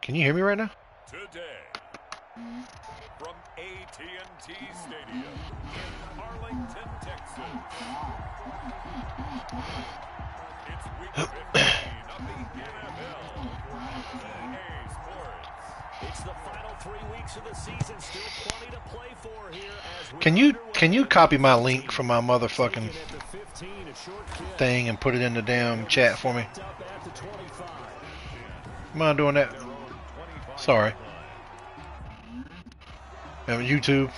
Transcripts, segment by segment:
Can you hear me right now? Today, from AT&T Stadium in Arlington, Texas, it's Week 15 of the NFL for EA Sports. It's the final 3 weeks of the season, still plenty to play for here as we Can you copy my link from my motherfucking thing and put it in the damn chat for me? Mind doing that? Sorry. YouTube.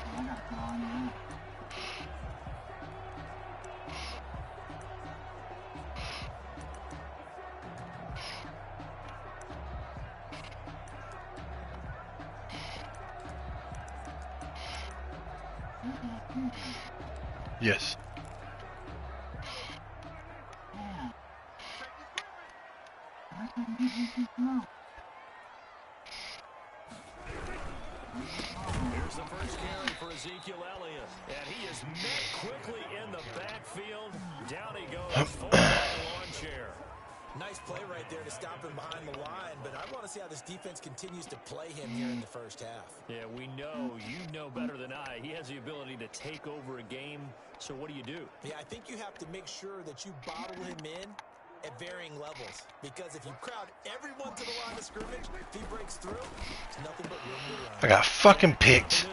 Yes. Here's the first carry for Ezekiel Elliott, and he is met quickly in the backfield. Down he goes, full lawn chair. Nice play right there to stop him behind the line, but I want to see how this defense continues to play him here in the first half. Yeah, we know, you know better than I. He has the ability to take over a game, so what do? Yeah, I think you have to make sure that you bottle him in at varying levels, because if you crowd everyone to the line of scrimmage, if he breaks through, it's nothing but room to run. I got fucking picked.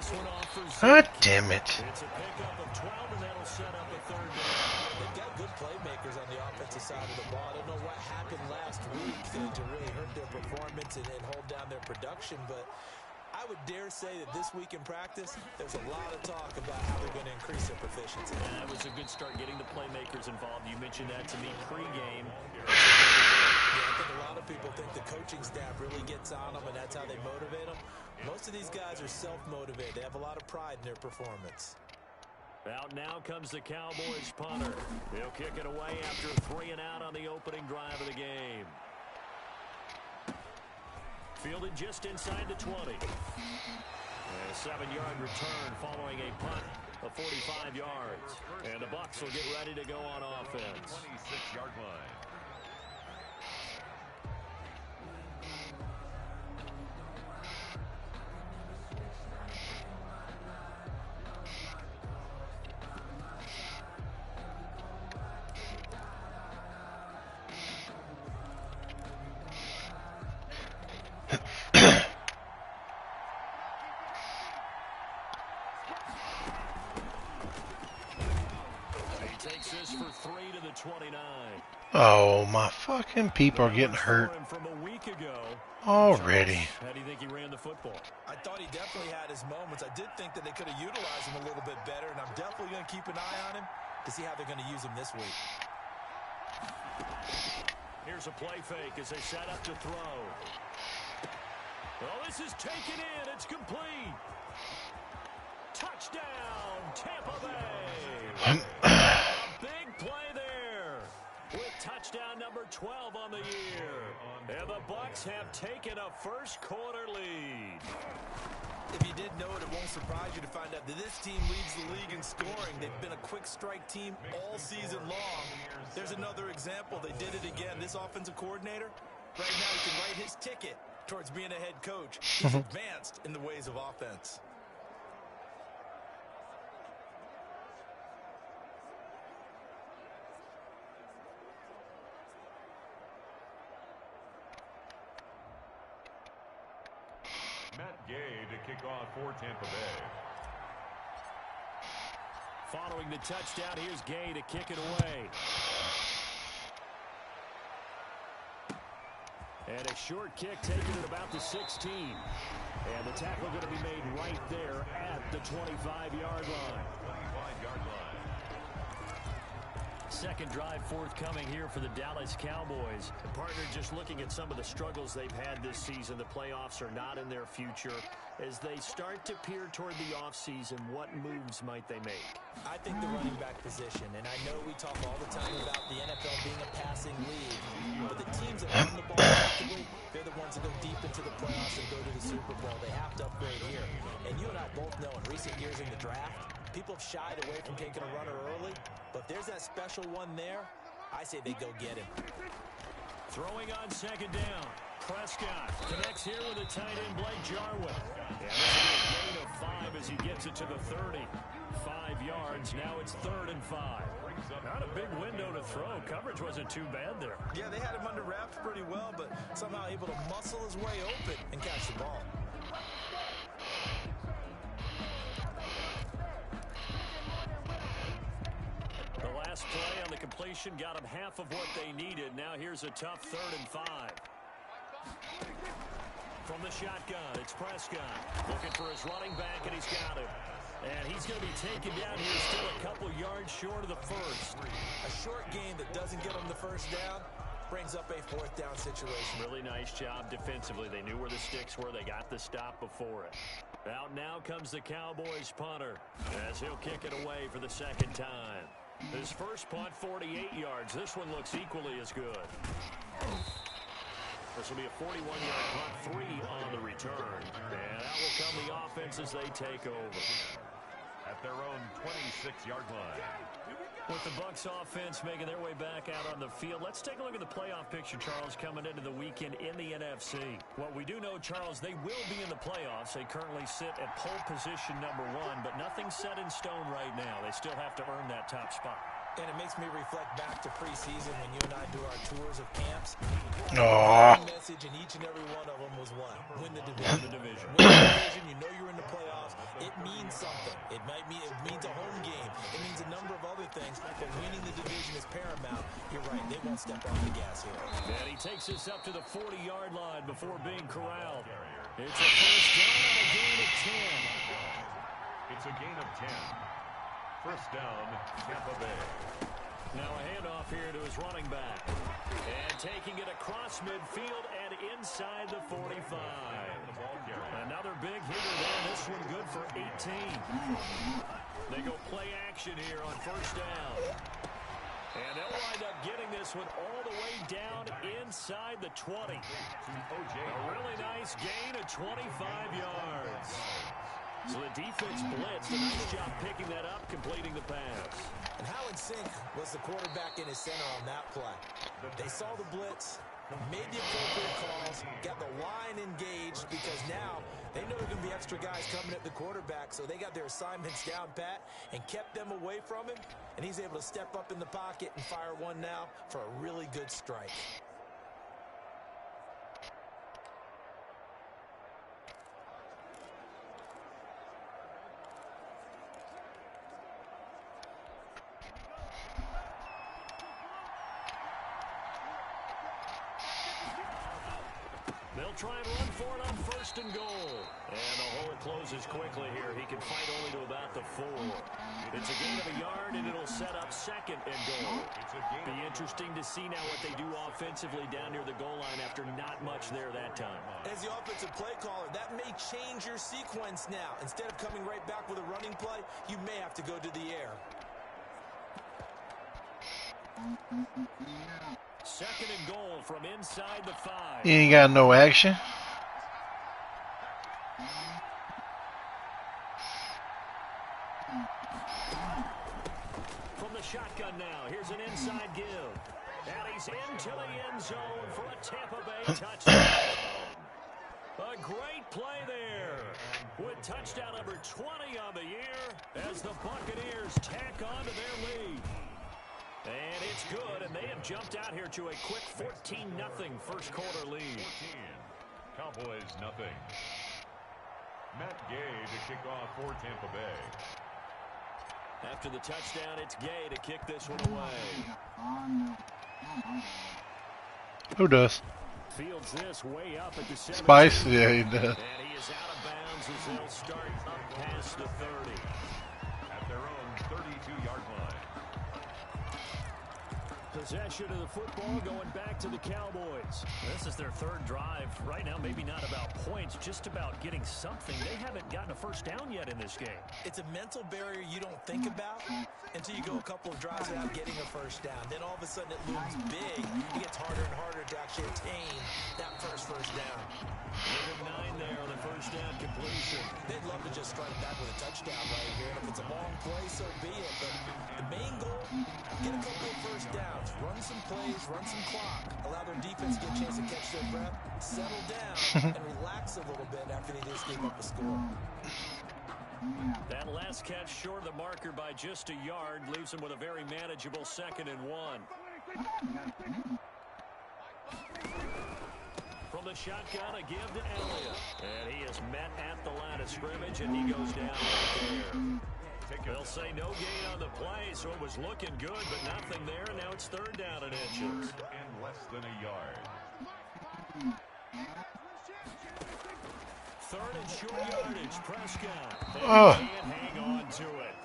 God damn it. It's a pickup of 12, and that'll set up a third down. They've got good playmakers on the offensive side of the ball. I don't know what happened last week to really hurt their performance and hold down their production, but I would dare say that this week in practice, there's a lot of talk about how they're going to increase their proficiency. And that was a good start getting the playmakers involved. You mentioned that to me pregame. Yeah, I think a lot of people think the coaching staff really gets on them, and that's how they motivate them. Most of these guys are self-motivated. They have a lot of pride in their performance. Out now comes the Cowboys punter. He'll kick it away after 3 and out on the opening drive of the game. Fielded just inside the 20. A 7-yard return following a punt of 45 yards. And the Bucs will get ready to go on offense. 26-yard line. For 3 to the 29. Oh, my fucking people are getting hurt From a week ago already. How do you think he ran the football? I thought he definitely had his moments. I did think that they could have utilized him a little bit better, and I'm definitely going to keep an eye on him to see how they're going to use him this week. Here's a play fake as they set up to throw. Well, this is taken in. It's complete. Touchdown, Tampa Bay. Big play there with touchdown number 12 on the year. And the Bucs have taken a first-quarter lead. If you didn't know it, it won't surprise you to find out that this team leads the league in scoring. They've been a quick strike team all season long. There's another example. They did it again. This offensive coordinator, right now he can write his ticket towards being a head coach. He's advanced in the ways of offense. Matt Gay to kick off for Tampa Bay. Following the touchdown, here's Gay to kick it away. And a short kick taken at about the 16. And the tackle going to be made right there at the 25-yard line. 25-yard line. Second drive forthcoming here for the Dallas Cowboys. The partner, just looking at some of the struggles they've had this season, the playoffs are not in their future. As they start to peer toward the offseason, what moves might they make? I think the running back position, and I know we talk all the time about the NFL being a passing league, but the teams that run the ball effectively, they're the ones that go deep into the playoffs and go to the Super Bowl. They have to upgrade here. And you and I both know in recent years in the draft, people have shied away from taking a runner early, but if there's that special one there, I say they go get him. Throwing on second down. Prescott connects here with a tight end, Blake Jarwin. And this will be a gain of 5 as he gets it to the 30. 5 yards. Now it's 3rd and 5. Not a big window to throw. Coverage wasn't too bad there. Yeah, they had him under wraps pretty well, but somehow able to muscle his way open and catch the ball. The last play on the completion got him half of what they needed. Now here's a tough 3rd and 5. From the shotgun, it's Prescott. Looking for his running back, and he's got him. And he's going to be taken down here, still a couple yards short of the first. A short game that doesn't get him the first down brings up a 4th down situation. Really nice job defensively. They knew where the sticks were. They got the stop before it. Out now comes the Cowboys punter as he'll kick it away for the 2nd time. His first punt, 48 yards. This one looks equally as good. This will be a 41-yard punt, 3 on the return. And out will come the offense as they take over. At their own 26-yard line. With the Bucs offense making their way back out on the field, let's take a look at the playoff picture, Charles, coming into the weekend in the NFC. What we do know, Charles, they will be in the playoffs. They currently sit at pole position number 1, but nothing's set in stone right now. They still have to earn that top spot. And it makes me reflect back to preseason when you and I do our tours of camps. Aww. The message in each and every one of them was one: win the division. Win the division. Win the division. You know you're in the playoffs. It means something. It means a home game. It means a number of other things. But winning the division is paramount. You're right. They won't step on the gas here. And he takes us up to the 40-yard line before being corralled. It's a first down on a gain of 10. It's a gain of 10. First down, Tampa Bay. Now a handoff here to his running back. And taking it across midfield and inside the 45. Another big hitter there. This one good for 18. They go play action here on first down. And they'll wind up getting this one all the way down inside the 20. A really nice gain of 25 yards. So the defense blitzed. A nice job picking that up, completing the pass. And how in sync was the quarterback in his center on that play? They saw the blitz, made the appropriate calls, got the line engaged, because now they know there are going to be extra guys coming at the quarterback, so they got their assignments down pat and kept them away from him, and he's able to step up in the pocket and fire one now for a really good strike. They'll try and run for it on first and goal. And the hole closes quickly here. He can fight only to about the 4. It's a gain of a yard, and it'll set up 2nd and goal. Be interesting to see now what they do offensively down near the goal line after not much there that time. As the offensive play caller, that may change your sequence now. Instead of coming right back with a running play, you may have to go to the air. 2nd and goal from inside the 5. He ain't got no action. From the shotgun now, here's an inside give. And he's into the end zone for a Tampa Bay touchdown. A great play there with touchdown number 20 on the year as the Buccaneers tack on to their lead. And it's good, and they have jumped out here to a quick 14-0 first quarter lead. 14. Cowboys nothing. Matt Gay to kick off for Tampa Bay. After the touchdown, it's Gay to kick this one away. Who does? Fields this way up at the 17. Spice? Yeah, he does. And he is out of bounds as they'll start up past the 30. At their own 32-yard line. Possession of the football going back to the Cowboys. This is their 3rd drive. Right now, maybe not about points, just about getting something. They haven't gotten a first down yet in this game. It's a mental barrier you don't think about until you go a couple of drives without getting a first down. Then all of a sudden it looms big. It gets harder and harder to actually attain that first down. Give him 9 there on the first down completion. They'd love to just strike back with a touchdown right here. And if it's a long play, so be it. But the main goal, get a couple of first downs. Run some plays, run some clock, allow their defense to get a chance to catch their breath, settle down, and relax a little bit after they just gave up a score. That last catch short of the marker by just a yard leaves him with a very manageable 2nd and 1. From the shotgun, a give to Elliott. And he is met at the line of scrimmage, and he goes down right there. They'll say no gain on the play, so it was looking good, but nothing there, and now it's 3rd down and inches. And less than a yard. 3rd and short yardage, Prescott. They Oh. can't hang on to it.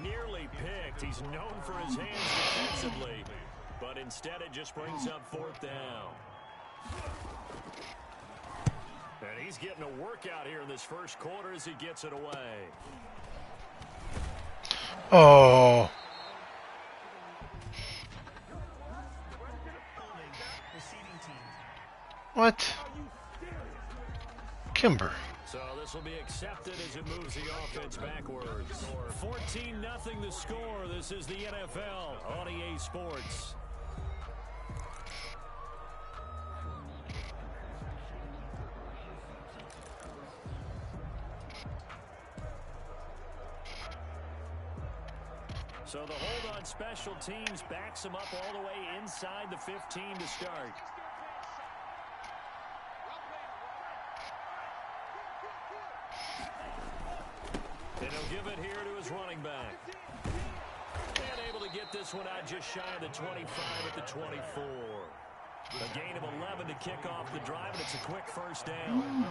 Nearly picked. He's known for his hands defensively, but instead it just brings up 4th down. And he's getting a workout here in this first quarter as he gets it away. Oh. What? Kimber. So this will be accepted as it moves the offense backwards. 14-0 the score. This is the NFL on EA Sports. So the hold on special teams backs him up all the way inside the 15 to start. And he'll give it here to his running back. And able to get this one out just shy of the 25 at the 24. A gain of 11 to kick off the drive, and it's a quick 1st down.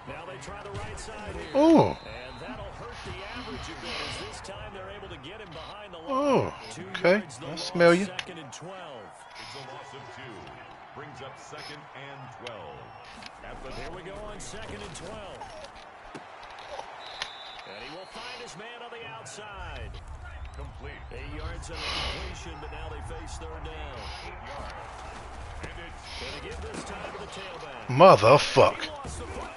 Now they try the right side here. Oh. And that'll hurt the average a bit as this time they're able to get him behind the line. Oh. 2 Okay. yards the I loss, smell you. 2nd and 12. It's a loss of 2. Brings up 2nd and 12. Here we go on 2nd and 12. And he will find his man on the outside. Complete. 8 yards on the completion, but now they face 3rd down. 8 yards. And it's Going to give this time to the tailback. Motherfuck. He lost the football.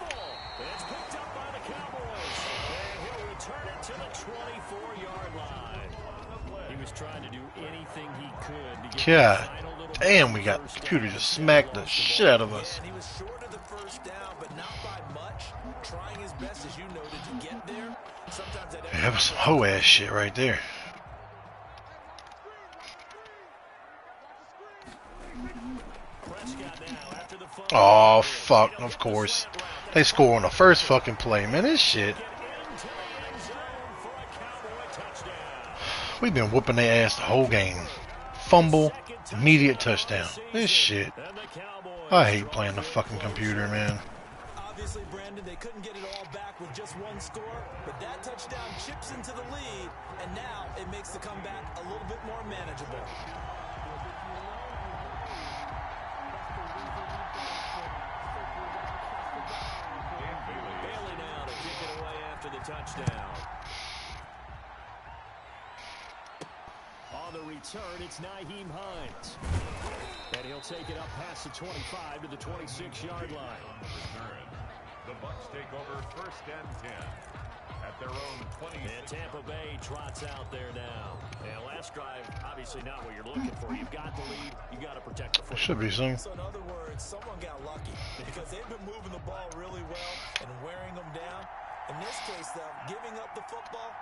And it's picked up by the Cowboys. And he'll return it to the 24-yard line. He was trying to do anything he could to get God the final little damn, we got first computer down. just smacked the shit out of us. And he was short of the 1st down, but not by much. Trying his best, as you noted, to get there. Sometimes That was some hoe ass shit right there. Oh fuck, of course. They score on the first fucking play, man. This shit. We've been whooping their ass the whole game. Fumble, immediate touchdown. This shit. I hate playing the fucking computer, man. Obviously, Brandon, they couldn't get it all back with just one score, but that touchdown chips into the lead, and now it makes the comeback a little bit more manageable. Bailey now to kick it away after the touchdown. On the return, it's Nyheim Hines. And he'll take it up past the 25 to the 26-yard line. return. The Bucs take over 1st and 10 at their own 20. And Tampa Bay trots out there now. And last drive, obviously not what you're looking for. You've got the lead. You've got to protect the football. Should be some. So in other words, someone got lucky because they've been moving the ball really well and wearing them down. In this case, though, giving up the football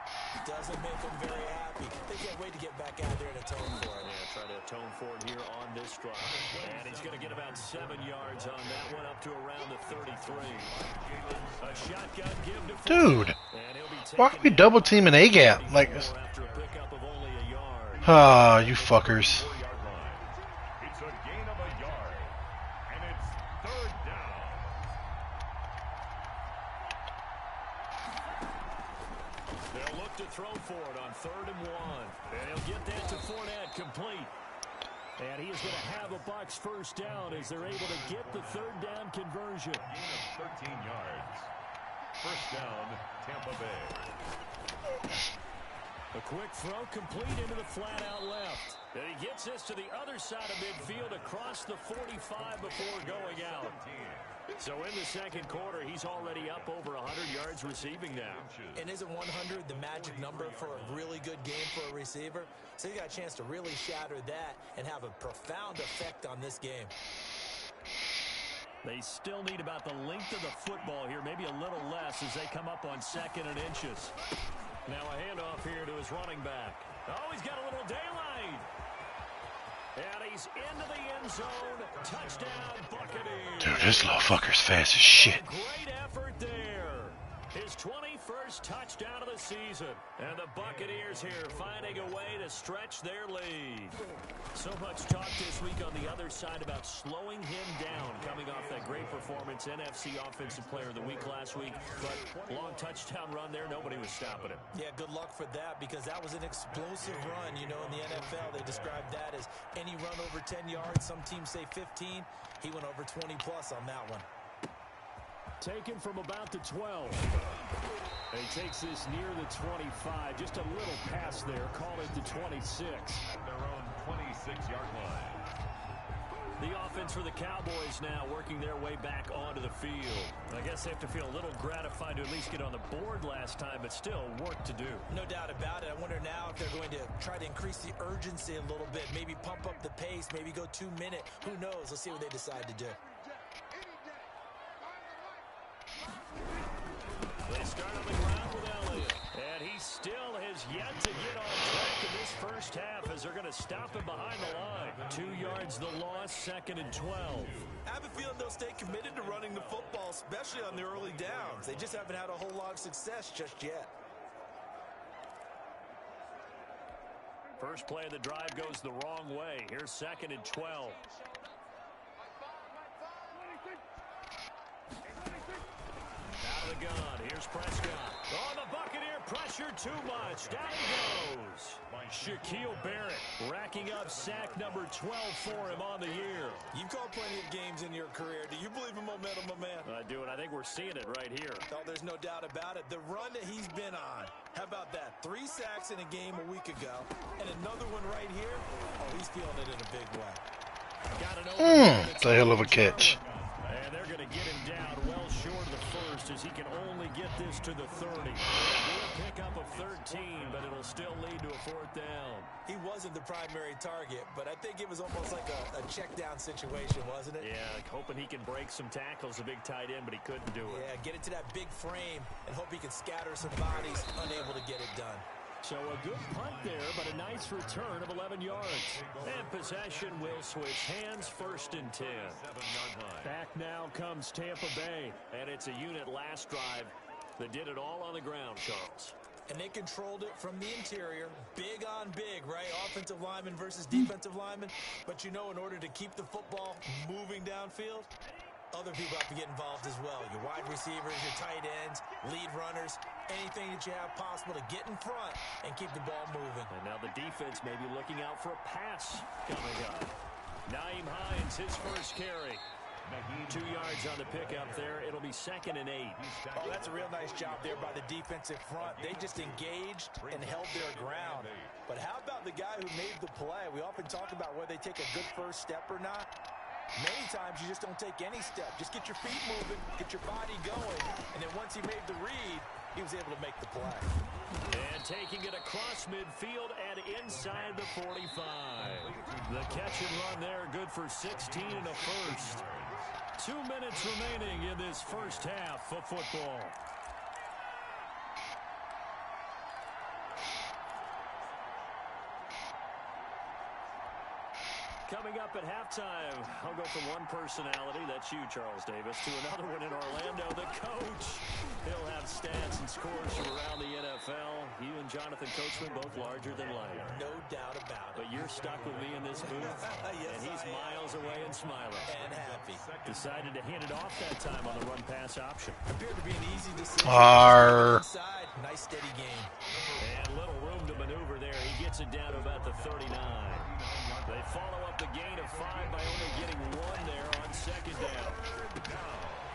doesn't make them very happy. They can't wait to get back out there and atone for it. Yeah, try to atone for it here on this drive. And he's going to get about 7 yards on that one, up to around the 33. A shotgun give to Dude, and he'll be why are we double teaming A gap? Like, after a pickup of only a yard. ah, you fuckers. 4-yard line. It's a gain of a yard. And it's 3rd down. They'll look to throw for it on 3rd and 1. And he'll get that to Fournette complete. And he is going to have a Bucs first down as they're able to get the 3rd down conversion. Gain of 13 yards. 1st down, Tampa Bay. A quick throw complete into the flat out left. And he Gets this to the other side of midfield across the 45 before going out. So in the second quarter, he's already up over 100 yards receiving now. And isn't 100 the magic number for a really good game for a receiver? So you got a chance to really shatter that and have a profound effect on this game. They still need about the length of the football here, maybe a little less as they come up on 2nd and inches. Now a handoff here to his running back. Oh, he's got a little daylight. And he's into the end zone. Touchdown, Buccaneers. Dude, this little fucker's fast as shit. Great effort there. His 21st touchdown of the season. And the Buccaneers here finding a way to stretch their lead. So much talk this week on the other side about slowing him down, coming off that great performance, NFC Offensive Player of the Week last week. But long touchdown run there, nobody was stopping him. Yeah, good luck for that because that was an explosive run. You know, in the NFL, they described that as any run over 10 yards. Some teams say 15. He went over 20 plus on that one. Taken from about the 12. He takes this near the 25. Just a little pass there. Call it the 26. At their own 26-yard line. The offense for the Cowboys now working their way back onto the field. I guess they have to feel a little gratified to at least get on the board last time, but still work to do. No doubt about it. I wonder now if they're going to try to increase the urgency a little bit, maybe pump up the pace, maybe go 2 minute. Who knows? Let's see what they decide to do. They start on the ground with Elliott. And he still has yet to get on track in this first half as they're going to stop him behind the line. 2 yards the loss, 2nd and 12. I have a feeling they'll stay committed to running the football, especially on the early downs. They just haven't had a whole lot of success just yet. First play of the drive goes the wrong way. Here's 2nd and 12. Out of the gun. Here's Prescott. Oh, the Buccaneer pressure too much. Down he goes. Shaquille Barrett racking up sack number 12 for him on the year. You've called plenty of games in your career. Do you believe in momentum, my man? I do, and I think we're seeing it right here. Oh, there's no doubt about it. The run that he's been on. How about that? 3 sacks in a game a week ago, and another one right here. Oh, he's feeling it in a big way. Got an open It's a hell of a catch. And they're going to get him down well short of the first as he can only get this to the 30. He'll pick up a 13, but it'll still lead to a 4th down. He wasn't the primary target, but I think it was almost like a check down situation, wasn't it? Yeah, like hoping he can break some tackles, a big tight end, but he couldn't do it. Yeah, get it to that big frame and hope he can scatter some bodies, unable to get it done. So a good punt there, but a nice return of 11 yards. And possession will switch hands, 1st and 10. Back now comes Tampa Bay, and it's a unit last drive that did it all on the ground, Charles. And they controlled it from the interior, big on big, right? Offensive lineman versus defensive lineman. But you know, in order to keep the football moving downfield, other people have to get involved as well. Your wide receivers, your tight ends, lead runners, anything that you have possible to get in front and keep the ball moving. And now the defense may be looking out for a pass coming up. Naeem Hines, his first carry. 2 yards on the pickup there. It'll be 2nd and 8. Oh, that's a real nice job there by the defensive front. They just engaged and held their ground. But how about the guy who made the play? We often talk about whether they take a good first step or not. Many times you just don't take any step. Just get your feet moving, get your body going, and then once he made the read, he was able to make the play. And taking it across midfield and inside the 45. The catch and run there, good for 16 and a first. 2 minutes remaining in this first half of football. Coming up at halftime, I'll go from one personality, that's you, Charles Davis, to another one in Orlando, the coach. He'll have stats and scores from around the NFL. You and Jonathan Coachman both larger than life. No doubt about it. But you're stuck with me in this booth, yes, and he's miles away and smiling. And happy. Decided to hand it off that time on the run-pass option. Appeared to be an easy decision. Arr. Nice steady game. And little room to maneuver there. He gets it down to about the 39. They follow up the gain of 5 by only getting 1 there on 2nd down.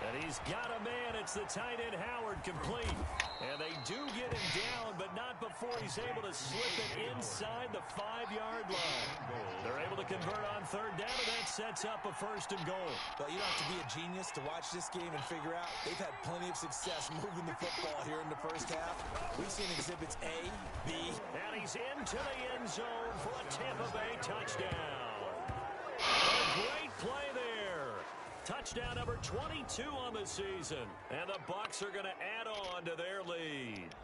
And he's got a man. It's the tight end Howard complete. And they do get him down, but not before he's able to slip it inside the 5-yard line. convert on third down, and that sets up a 1st and goal. But you don't have to be a genius to watch this game and figure out they've had plenty of success moving the football here in the first half. We've seen exhibits A, B. And he's into the end zone for a Tampa Bay touchdown. A great play there. Touchdown number 22 on the season. And the Bucs are going to add on to their lead.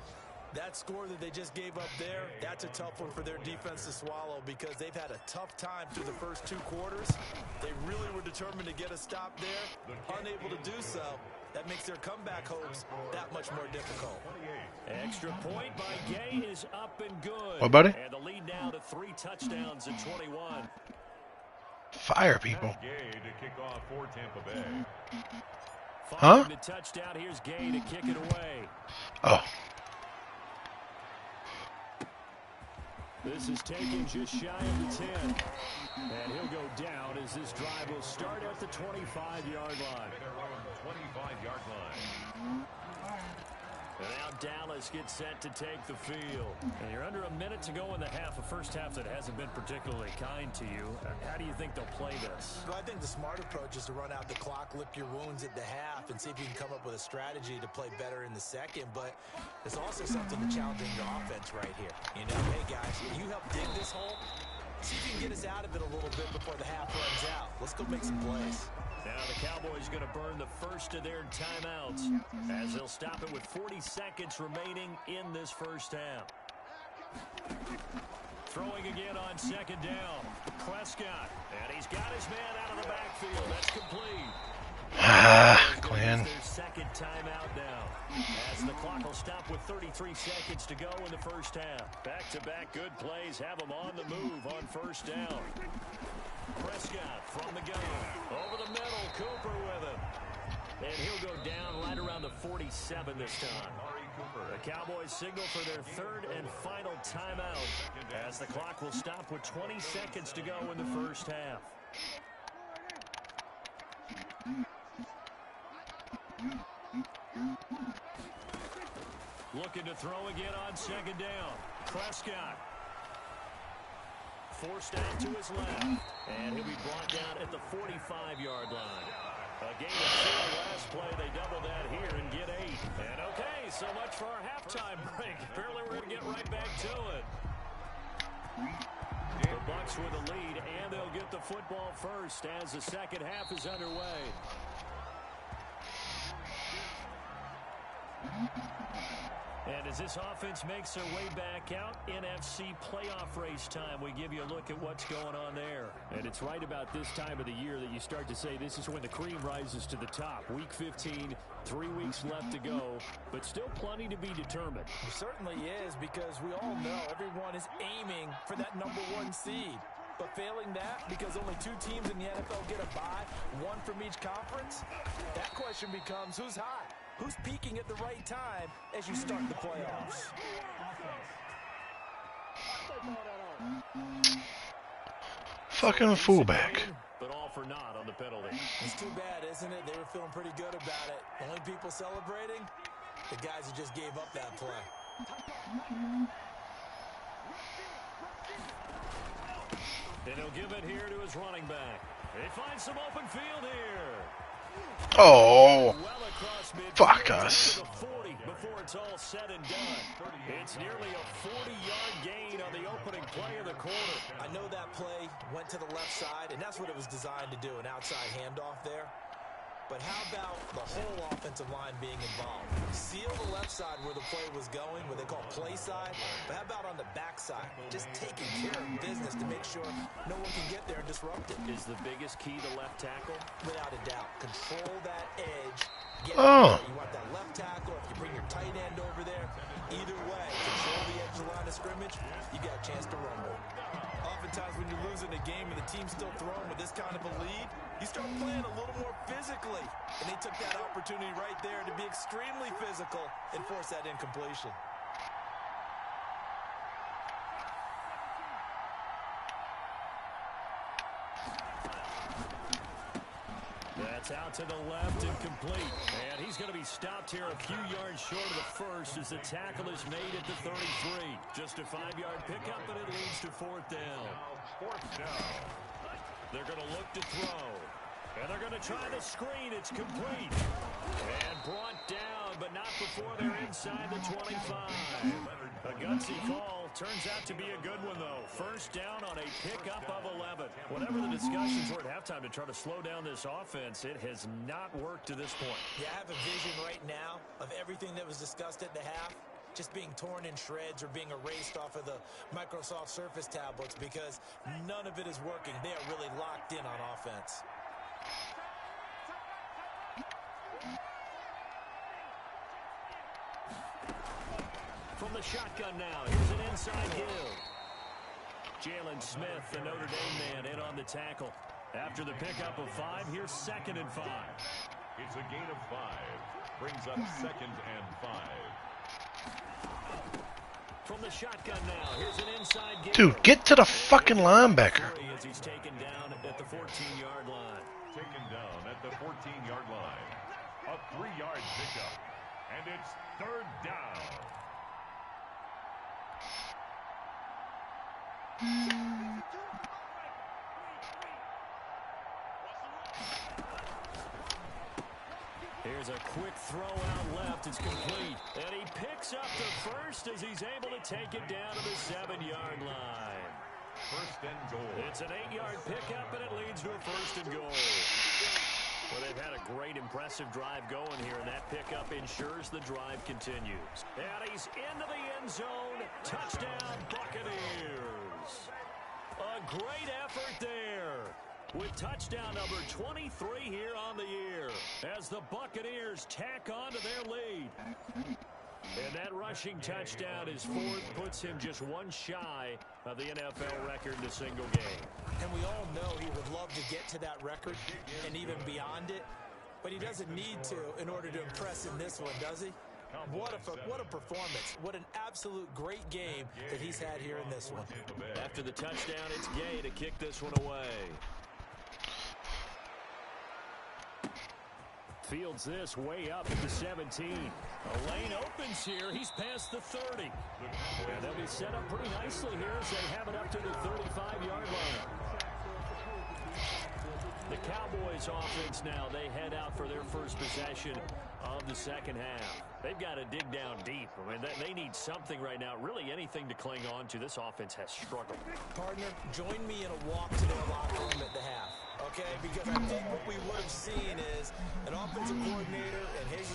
That score that they just gave up there, that's a tough one for their defense to swallow because they've had a tough time through the first 2 quarters. They really were determined to get a stop there, unable to do so. That makes their comeback hopes that much more difficult. Extra point by Gay is up and good. What, buddy? And the lead now to 3 touchdowns at 21. Fire people. Gay to kick off for Tampa Bay. Huh? The touchdown. Here's Gay to kick it away. Oh. This is taken just shy of the 10. And he'll go down as this drive will start at the 25-yard line. 25-yard line. And now Dallas gets set to take the field. And you're under a minute to go in the half, a first half that hasn't been particularly kind to you. How do you think they'll play this? Well, I think the smart approach is to run out the clock, lick your wounds at the half, and see if you can come up with a strategy to play better in the second. But there's also something to challenging your offense right here. You know, hey, guys, you help dig this hole. See if you can get us out of it a little bit before the half runs out. Let's go make some plays. Now the Cowboys going to burn the first of their timeouts as they'll stop it with 40 seconds remaining in this first half. Throwing again on 2nd down. Prescott. And he's got his man out of the backfield. That's complete. Glenn. Their second timeout now. As the clock will stop with 33 seconds to go in the first half. Back-to-back good plays have them on the move on 1st down. Prescott from the gun. Over the middle, Cooper with him. And he'll go down right around the 47 this time. The Cowboys signal for their 3rd and final timeout as the clock will stop with 20 seconds to go in the first half. Looking to throw again on 2nd down. Prescott. Forced out to his left. And he'll be brought down at the 45-yard line. A gain of 4 last play. They double that here and get 8. And okay, so much for our halftime break. Apparently we're going to get right back to it. The Bucs with the lead, and they'll get the football first as the second half is underway. And as this offense makes their way back out, NFC playoff race time, we give you a look at what's going on there. And it's right about this time of the year that you start to say this is when the cream rises to the top. Week 15, 3 weeks left to go, but still plenty to be determined. It certainly is, because we all know everyone is aiming for that #1 seed. But failing that, because only 2 teams in the NFL get a bye, 1 from each conference, that question becomes who's hot? Who's peaking at the right time as you start the playoffs? Fucking fullback. But all for naught on the penalty. It's too bad, isn't it? They were feeling pretty good about it. The only people celebrating, the guys who just gave up that play. And he'll give it here to his running back. He finds some open field here. Oh, Well across midfield, fuck us. to the 40 before it's all said and done. It's nearly a 40-yard gain on the opening play of the quarter. I know that play went to the left side, and that's what it was designed to do, an outside handoff there. But how about the whole offensive line being involved? Seal the left side where the play was going, what they call play side. But how about on the back side? Just taking care of business to make sure no one can get there and disrupt it. Is the biggest key the left tackle? Without a doubt. Control that edge. Get Oh. You want that left tackle. If you bring your tight end over there, either way, control the edge of the line of scrimmage, you got a chance to rumble. Oftentimes when you're losing a game and the team's still throwing with this kind of a lead, you start playing a little more physically. And they took that opportunity right there to be extremely physical and force that incompletion. That's out to the left and complete. And he's going to be stopped here a few yards short of the first as the tackle is made at the 33. Just a 5-yard pickup, and it leads to 4th down. 4th down. They're going to look to throw. And they're going to try the screen. It's complete. And brought down, but not before they're inside the 25. A gutsy call. Turns out to be a good one, though. First down on a pickup of 11. Whatever the discussions were at halftime to try to slow down this offense, it has not worked to this point. Yeah, I have a vision right now of everything that was discussed at the half just being torn in shreds or being erased off of the Microsoft Surface tablets because none of it is working. They are really locked in on offense. From the shotgun now, here's an inside give. Jalen Smith, the Notre Dame man, in on the tackle. After the pickup of 5, here's 2nd and 5. It's a gain of 5. Brings up 2nd and 5. From the shotgun now, here's an inside give. Dude, get to the fucking linebacker. As he's taken down at the 14-yard line. Taken down at the 14-yard line. A 3-yard pickup. And it's 3rd down. Here's a quick throw out left. It's complete. And he picks up the first as he's able to take it down to the 7-yard line. 1st and goal. It's an 8-yard pickup, and it leads to a 1st and goal. Well, they've had a great, impressive drive going here, and that pickup ensures the drive continues. And he's into the end zone. Touchdown, Buccaneers. A great effort there. With touchdown number 23 here on the year as the Buccaneers tack on to their lead. And that rushing touchdown is 4th, puts him just one shy of the NFL record in a single game. And we all know he would love to get to that record and even beyond it, but he doesn't need to in order to impress in this one, does he? What a performance. What an absolute great game that he's had here in this one. After the touchdown, it's Gay to kick this one away. Fields this way up at the 17. A lane opens here. He's past the 30. And they'll be set up pretty nicely here as they have it up to the 35-yard line. The Cowboys offense now, they head out for their first possession of the second half. They've got to dig down deep. I mean, they need something right now, really anything to cling on to. This offense has struggled. Partner, join me in a walk to their locker room at the half, okay? Because I think what we would have seen is an offensive coordinator and his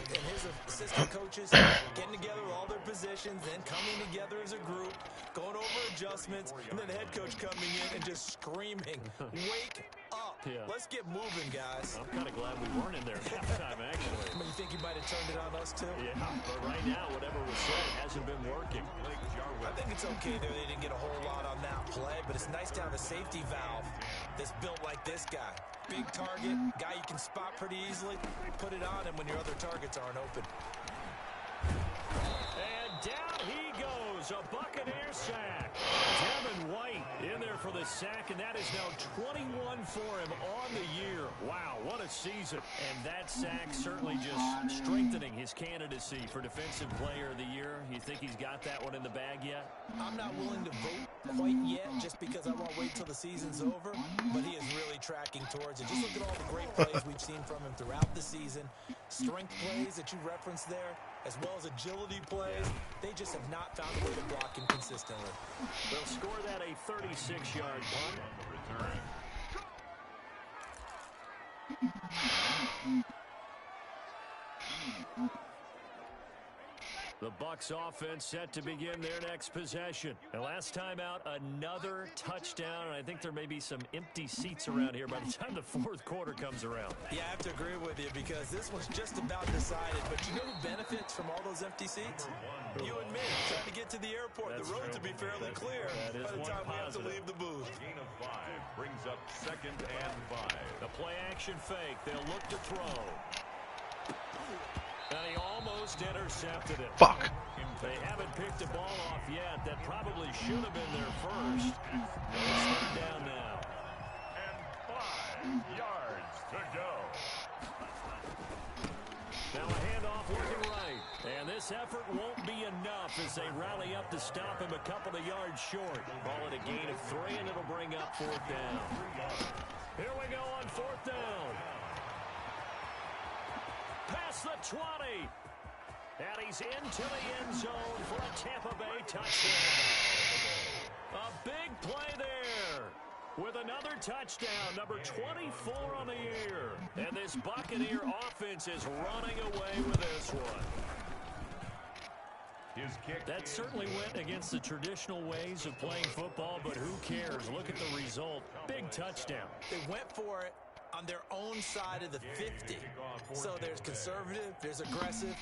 assistant coaches getting together all their positions, then coming together as a group, going over adjustments, and then the head coach coming in and just screaming, wake up. Yeah. Let's get moving, guys. I'm kind of glad we weren't in there at halftime, actually. I mean, you think he might have turned it on us, too? Yeah, but right now, whatever was said hasn't been working. I think it's okay there. They didn't get a whole lot on that play, but it's nice to have a safety valve that's built like this guy. Big target, guy you can spot pretty easily. Put it on him when your other targets aren't open. And down he goes, a Buccaneer sack. Devin White in there for the sack, and that is now 21 for him on the year. Wow, what a season. And that sack certainly just strengthening his candidacy for Defensive Player of the Year. You think he's got that one in the bag yet? I'm not willing to vote quite yet just because I won't wait till the season's over, but he is really tracking towards it. Just look at all the great plays we've seen from him throughout the season. Strength plays that you referenced there, as well as agility plays. They just have not found a way to block him consistently. They'll score that a 36-yard punt. The Bucs offense set to begin their next possession. And last time out, another touchdown. And I think there may be some empty seats around here by the time the fourth quarter comes around. Yeah, I have to agree with you because this one's just about decided. But you know who benefits from all those empty seats? You and me, trying to get to the airport. The roads will be fairly clear by the time we have to leave the booth. Gain of 5 brings up 2nd and 5. The play-action fake. They'll look to throw. And he almost intercepted it. Fuck. They haven't picked the ball off yet. That probably should have been their first. It's third down now. And 5 yards to go. Now a handoff looking right. And this This effort won't be enough as they rally up to stop him a couple of yards short. Call it a gain of 3, and it'll bring up 4th down. Here we go on 4th down. Past the 20. And he's into the end zone for a Tampa Bay touchdown. A big play there with another touchdown, number 24 on the year. And this Buccaneer offense is running away with this one. That certainly went against the traditional ways of playing football, but who cares? Look at the result. Big touchdown. They went for it on their own side of the 50. So there's conservative, there's aggressive,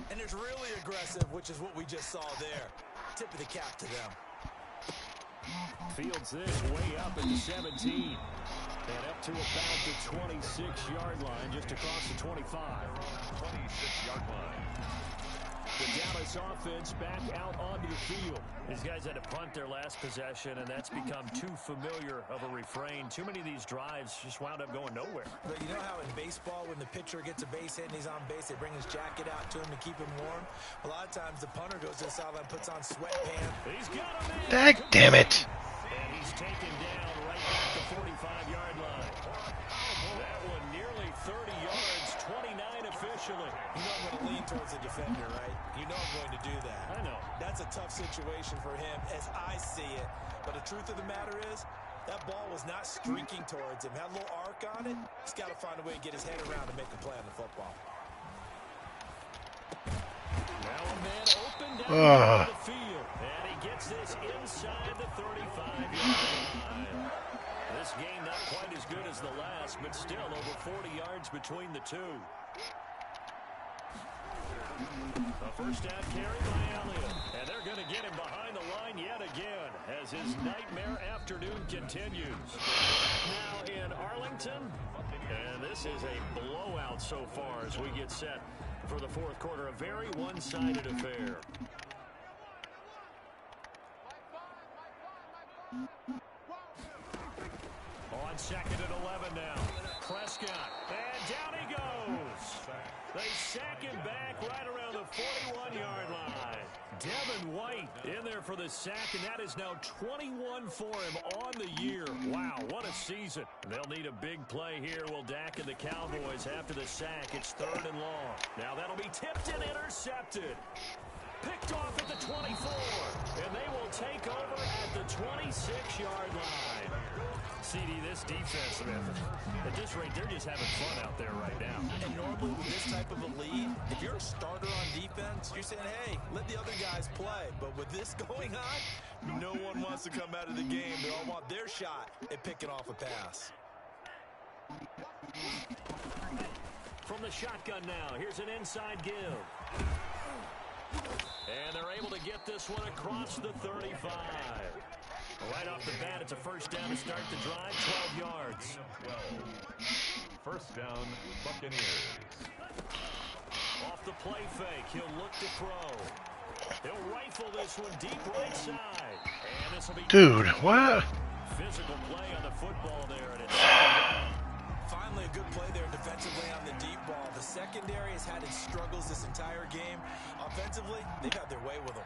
and there's really aggressive, which is what we just saw there. Tip of the cap to them. Fields this way up at the 17. And up to about the 26-yard line, just across the 25. 26-yard line. The Dallas offense back out onto the field. These guys had to punt their last possession, and that's become too familiar of a refrain. Too many of these drives just wound up going nowhere. But you know how in baseball, when the pitcher gets a base hit and he's on base, they bring his jacket out to him to keep him warm? A lot of times the punter goes to the sideline, puts on sweatpants. He's got him in. Dag damn it. And he's taken down right at the 45-yard line. That one nearly 30 yards, 29 officially. You know I'm going to lean towards the defender, right? You know I'm going to do that. I know. That's a tough situation for him as I see it. But the truth of the matter is, that ball was not streaking towards him. Had a little arc on it. He's got to find a way to get his head around and make a play on the football. Now a man open down the field. And he gets this inside the 35-yard line. This game not quite as good as the last, but still over 40 yards between the two. A first down carry by Elliott. And they're going to get him behind the line yet again as his nightmare afternoon continues. Now in Arlington, and this is a blowout so far as we get set for the 4th quarter. A very one-sided affair. On 2nd and 11 now. Prescott. And down he goes. They sack him back right around the 41-yard line. Devin White in there for the sack, and that is now 21 for him on the year. Wow, what a season. They'll need a big play here. Will Dak and the Cowboys after the sack. It's 3rd and long. Now that'll be tipped and intercepted. Picked off at the 24, and they will take over at the 26-yard line. CD, this defense, man, at this rate, they're just having fun out there right now. And normally with this type of a lead, if you're a starter on defense, you're saying, hey, let the other guys play. But with this going on, no one wants to come out of the game. They all want their shot at picking off a pass. From the shotgun now, here's an inside give. And they're able to get this one across the 35. Right off the bat, it's a first down to start the drive, 12 yards. 12. First down, Buccaneers. Off the play fake, he'll look to throw. He'll rifle this one deep right side. And this will be... Dude, what? Physical play on the football there, and it's... Finally, a good play there defensively on the deep ball. The secondary has had its struggles this entire game. Offensively, they've had their way with them.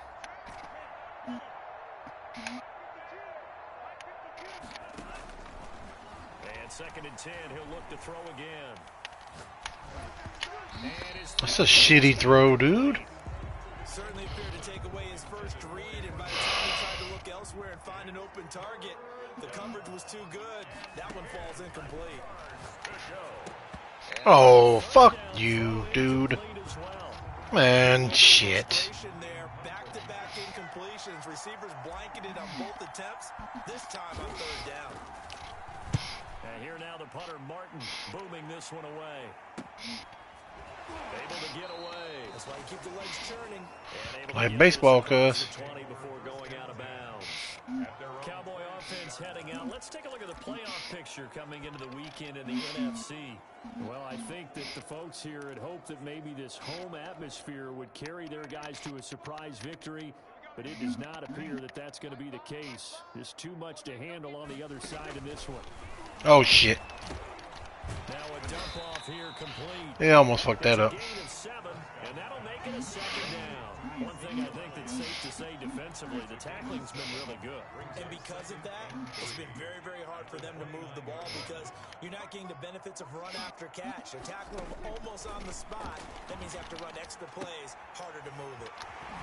And 2nd and 10, he'll look to throw again. That's a shitty throw, dude. Certainly appeared to take away his first read, and by the time he tried to look elsewhere and find an open target, the coverage was too good. That one falls incomplete. Oh, fuck you, dude. Man, shit. Back-to-back incompletions. Receivers blanketed on both attempts, this time on 3rd down. And here now the punter, Martin, booming this one away. Able to get away. That's why you keep the legs churning. Like baseball, cuz. 20 before going out of bounds. Cowboy offense heading out. Let's take a look at the playoff picture coming into the weekend in the NFC. Well, I think that the folks here had hoped that maybe this home atmosphere would carry their guys to a surprise victory, but it does not appear that that's going to be the case. Just too much to handle on the other side in this one. Oh, shit. Now a dump off here complete. They almost fucked that up. Gain of 7. And that'll make it a second down. One thing I think that's safe to say defensively, the tackling's been really good. And because of that, it's been very, very hard for them to move the ball because you're not getting the benefits of run after catch. They're tackling them almost on the spot. That means you have to run extra plays, harder to move it.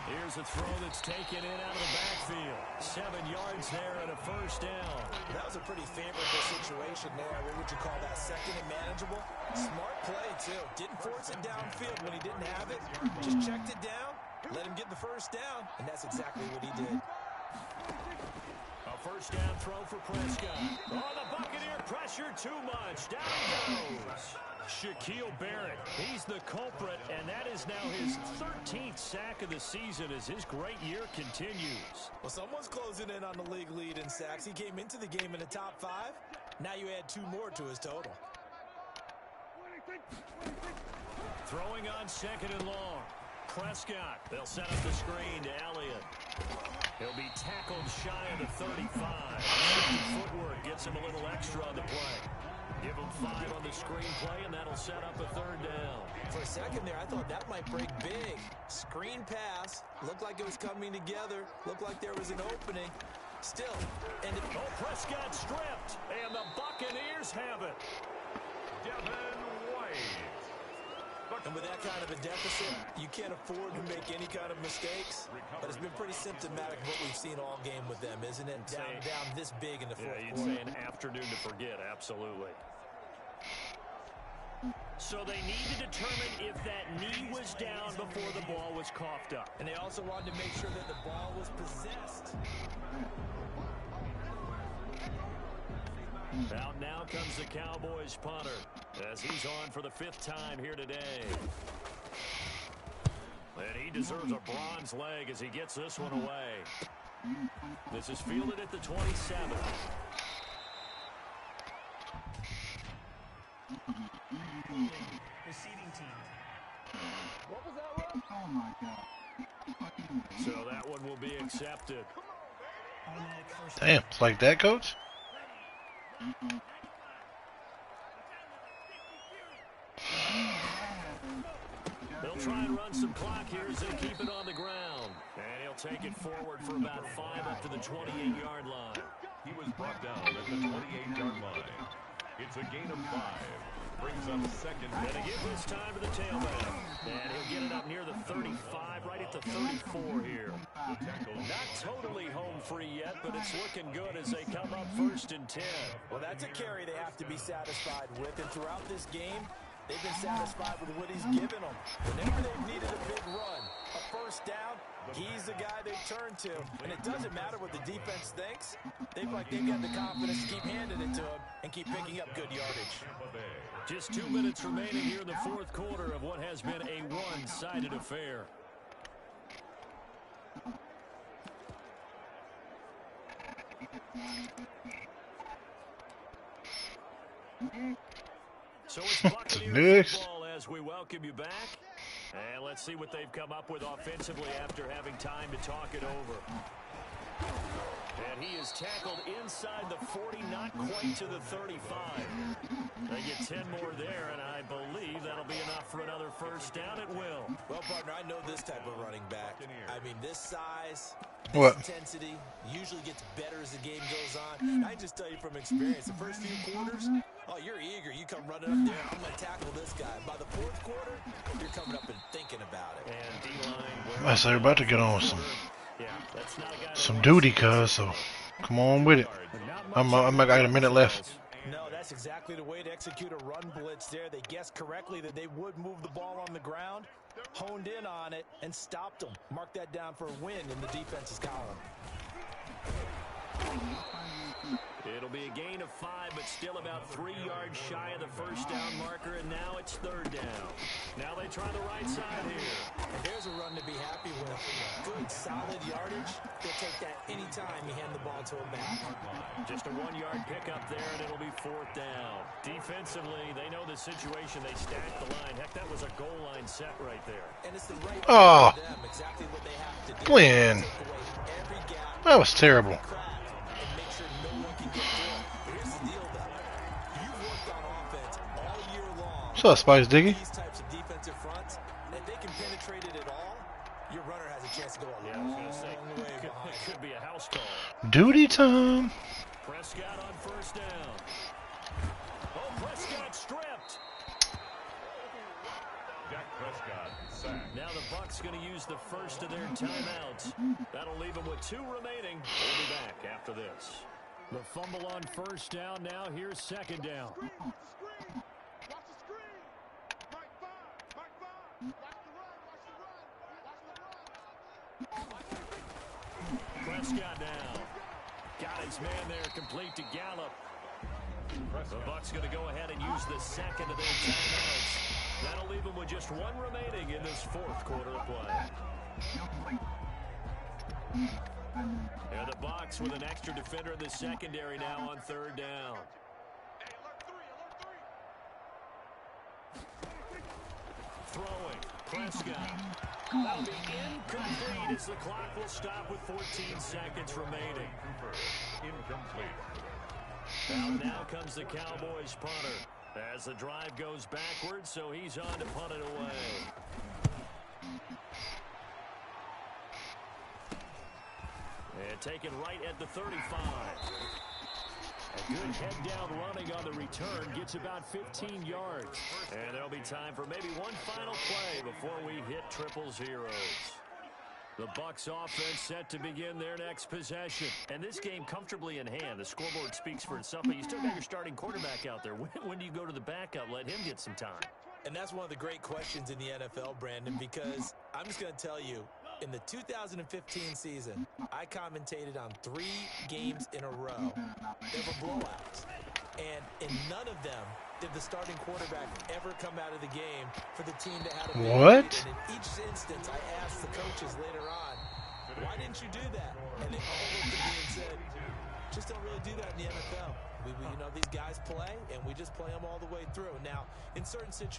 Here's a throw that's taken in out of the backfield. 7 yards there and a first down. That was a pretty favorable situation there. What would you call that? Second and manageable? Smart play, too. Didn't force it downfield when he didn't have it. Just checked it down, let him get the first down, and that's exactly what he did. A first down throw for Prescott. Oh, the Buccaneer pressure too much. Down he goes. Shaquille Barrett, he's the culprit, and that is now his 13th sack of the season as his great year continues. Well, someone's closing in on the league lead in sacks. He came into the game in the top 5. Now you add 2 more to his total. Throwing on second and long. Prescott, they'll set up the screen to Elliott. He'll be tackled shy of the 35. Footwork gets him a little extra on the play. Give him 5 on the screen play, and that'll set up a third down. For a second there, I thought that might break big. Screen pass. Looked like it was coming together. Looked like there was an opening. Still. And Prescott stripped, and the Buccaneers have it. Devin White. And with that kind of a deficit, you can't afford to make any kind of mistakes. But it's been pretty symptomatic of what we've seen all game with them, isn't it? Down this big in the fourth you'd quarter. say an afternoon to forget, absolutely. So they need to determine if that knee was down before the ball was coughed up. And they also wanted to make sure that the ball was possessed. Out now comes the Cowboys punter as he's on for the 5th time here today. And he deserves a bronze leg as he gets this one away. This is fielded at the 27. Receiving team. What was that run? Oh my God. So that one will be accepted. Automatic first. Damn, it's like that, coach? They'll try and run some clock here as they keep it on the ground. And he'll take it forward for about 5 up to the 28-yard line. He was brought down at the 28-yard line. It's a gain of 5. Brings up second. And they give this time to the tailback. And he'll get it up near the 35, right at the 34 here. Not totally home free yet, but it's looking good as they come up 1st and 10. Well, that's a carry they have to be satisfied with. And throughout this game, they've been satisfied with what he's given them. Whenever they've needed a big run, a first down, he's the guy they turn to. And it doesn't matter what the defense thinks. They've got the confidence to keep handing it to him and keep picking up good yardage. Just 2 minutes remaining here in the 4th quarter of what has been a one-sided affair. So it's Buccaneers football as we welcome you back. And let's see what they've come up with offensively after having time to talk it over. And he is tackled inside the 40, not quite to the 35. They get 10 more there, and I believe that'll be enough for another first down. It will. Well, partner, I know this type of running back. I mean, this size, this What? intensity usually gets better as the game goes on. I just tell you from experience, the first few quarters, oh, you're eager. You come running up there, I'm going to tackle this guy. By the 4th quarter, you're coming up and thinking about it. And D-line. I say we're about to get on Yeah, that's not a guy some duty, cuz, so come on with it. I got a minute left. No, that's exactly the way to execute a run blitz there. They guessed correctly that they would move the ball on the ground, honed in on it, and stopped them. Mark that down for a win in the defense's column. It'll be a gain of 5, but still about 3 yards shy of the first down marker, and now it's 3rd down. Now they try the right side here. And there's a run to be happy with. Good, solid yardage. They'll take that anytime you hand the ball to him back. Just a 1-yard pickup there, and it'll be 4th down. Defensively, they know the situation. They stacked the line. Heck, that was a goal line set right there. And it's the right Oh, for them. Exactly what they have to do. Glenn. Take away every gap, That was terrible. crack, and make sure no one can get through it. But here's the deal, though. You've worked on offense all year long. What's up, Spice Diggy? These types of defensive fronts, if they can pin it time. Prescott on first down. Oh, Prescott stripped. Dak Prescott sacked. Now the Bucs going to use the first of their timeouts. That'll leave them with 2 remaining. We'll be back after this. The fumble on first down. Now here's second down. Prescott now. Got his man there, complete to Gallup. The Bucs going to go ahead and use the second of their timeouts. That'll leave them with just 1 remaining in this 4th quarter of play. Yeah, the Bucs with an extra defender in the secondary now on 3rd down. Throwing, Prescott. That'll be incomplete as the clock will stop with 14 seconds remaining. Incomplete. Now comes the Cowboys punter as the drive goes backwards, so he's on to punt it away. And taken right at the 35. A good head-down running on the return gets about 15 yards. And there'll be time for maybe one final play before we hit 000. The Bucs offense set to begin their next possession. And this game comfortably in hand. The scoreboard speaks for itself, but you still got your starting quarterback out there. When do you go to the backup? Let him get some time. And that's one of the great questions in the NFL, Brandon, because I'm just going to tell you, in the 2015 season, I commentated on 3 games in a row. They were blowouts. And in none of them did the starting quarterback ever come out of the game for the team that had a big What? lead. And in each instance, I asked the coaches later on, why didn't you do that? And they all looked at me and said, just don't really do that in the NFL. We these guys play, and we just play them all the way through. Now, in certain situations,